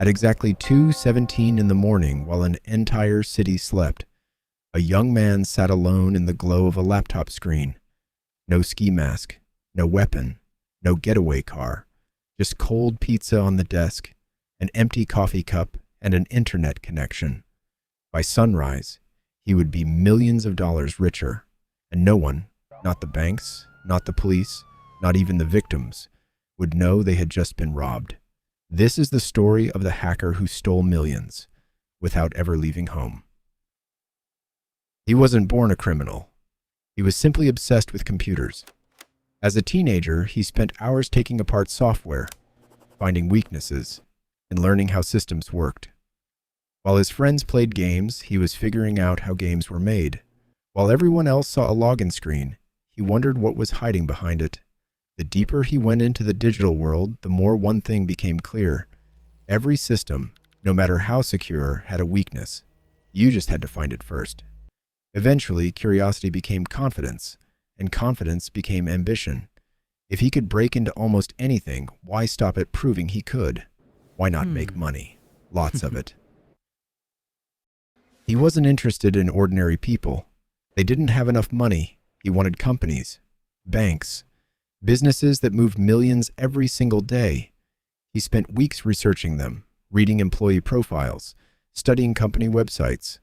At exactly 2:17 in the morning, while an entire city slept, a young man sat alone in the glow of a laptop screen. No ski mask, no weapon, no getaway car, just cold pizza on the desk, an empty coffee cup, and an internet connection. By sunrise, he would be millions of dollars richer, and no one, not the banks, not the police, not even the victims, would know they had just been robbed. This is the story of the hacker who stole millions without ever leaving home. He wasn't born a criminal. He was simply obsessed with computers. As a teenager, he spent hours taking apart software, finding weaknesses, and learning how systems worked. While his friends played games, he was figuring out how games were made. While everyone else saw a login screen, he wondered what was hiding behind it. The deeper he went into the digital world, the more one thing became clear. Every system, no matter how secure, had a weakness. You just had to find it first. Eventually, curiosity became confidence, and confidence became ambition. If he could break into almost anything, why stop at proving he could? Why not make money? Lots of it. He wasn't interested in ordinary people. They didn't have enough money. He wanted companies, banks, businesses that moved millions every single day. He spent weeks researching them, reading employee profiles, studying company websites,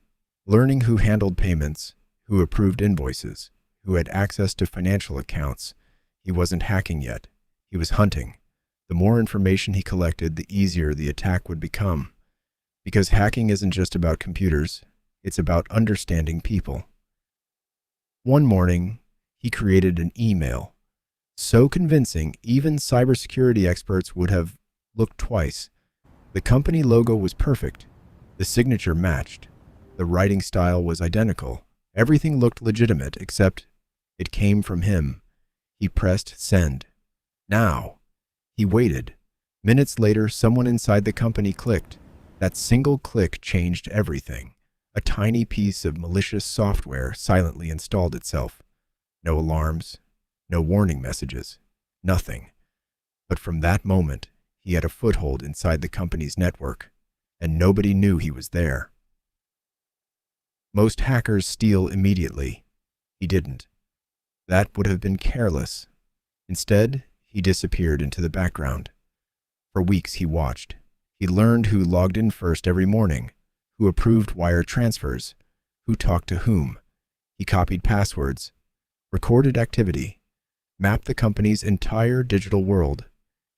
learning who handled payments, who approved invoices, who had access to financial accounts. He wasn't hacking yet. He was hunting. The more information he collected, the easier the attack would become. Because hacking isn't just about computers, it's about understanding people. One morning, he created an email so convincing even cybersecurity experts would have looked twice. The company logo was perfect. The signature matched. The writing style was identical. Everything looked legitimate, except it came from him. He pressed send. Now. He waited. Minutes later, someone inside the company clicked. That single click changed everything. A tiny piece of malicious software silently installed itself. No alarms, no warning messages, nothing. But from that moment, he had a foothold inside the company's network, and nobody knew he was there. Most hackers steal immediately. He didn't. That would have been careless. Instead, he disappeared into the background. For weeks he watched. He learned who logged in first every morning, who approved wire transfers, who talked to whom. He copied passwords, recorded activity, mapped the company's entire digital world.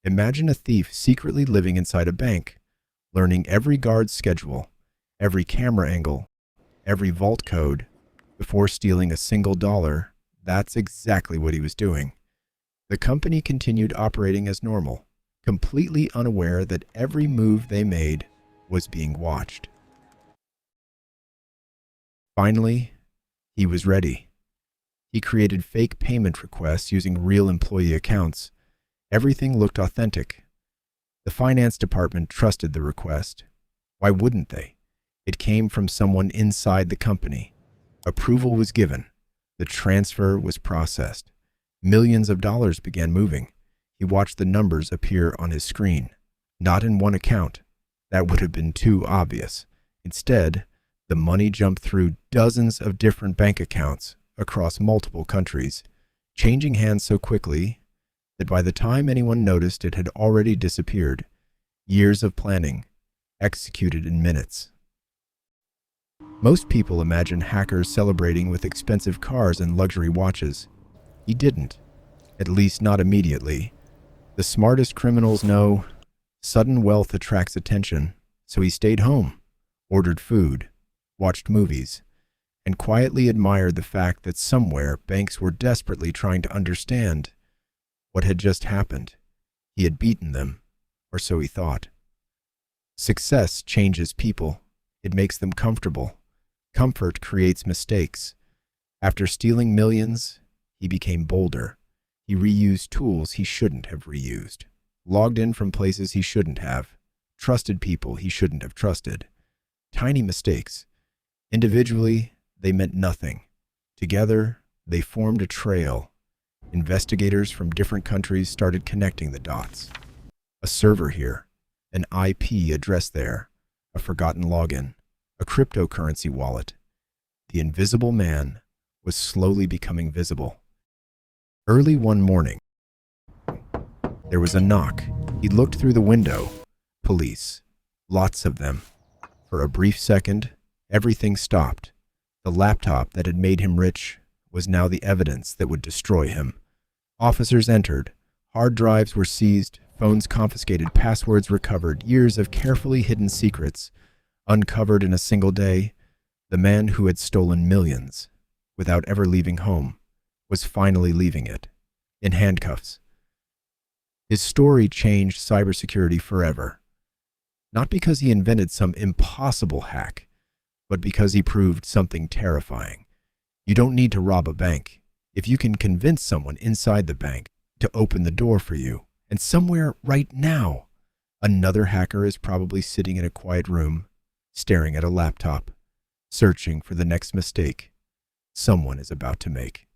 Imagine a thief secretly living inside a bank, learning every guard's schedule, every camera angle, every vault code, before stealing a single dollar. That's exactly what he was doing. The company continued operating as normal, completely unaware that every move they made was being watched. Finally, he was ready. He created fake payment requests using real employee accounts. Everything looked authentic. The finance department trusted the request. Why wouldn't they? It came from someone inside the company. Approval was given. The transfer was processed. Millions of dollars began moving. He watched the numbers appear on his screen. Not in one account. That would have been too obvious. Instead, the money jumped through dozens of different bank accounts across multiple countries, changing hands so quickly that by the time anyone noticed, it had already disappeared. Years of planning, executed in minutes. Most people imagine hackers celebrating with expensive cars and luxury watches. He didn't, at least not immediately. The smartest criminals know sudden wealth attracts attention, so he stayed home, ordered food, watched movies, and quietly admired the fact that somewhere banks were desperately trying to understand what had just happened. He had beaten them, or so he thought. Success changes people. It makes them comfortable. Comfort creates mistakes. After stealing millions, he became bolder. He reused tools he shouldn't have reused, logged in from places he shouldn't have, trusted people he shouldn't have trusted. Tiny mistakes. Individually, they meant nothing. Together, they formed a trail. Investigators from different countries started connecting the dots. A server here, an IP address there, a forgotten login, a cryptocurrency wallet. The invisible man was slowly becoming visible. Early one morning, there was a knock. He looked through the window. Police. Lots of them. For a brief second, everything stopped. The laptop that had made him rich was now the evidence that would destroy him. Officers entered. Hard drives were seized, phones confiscated, passwords recovered, years of carefully hidden secrets uncovered in a single day. The man who had stolen millions without ever leaving home was finally leaving it, in handcuffs. His story changed cybersecurity forever. Not because he invented some impossible hack, but because he proved something terrifying. You don't need to rob a bank if you can convince someone inside the bank to open the door for you. And somewhere right now, another hacker is probably sitting in a quiet room, staring at a laptop, searching for the next mistake someone is about to make.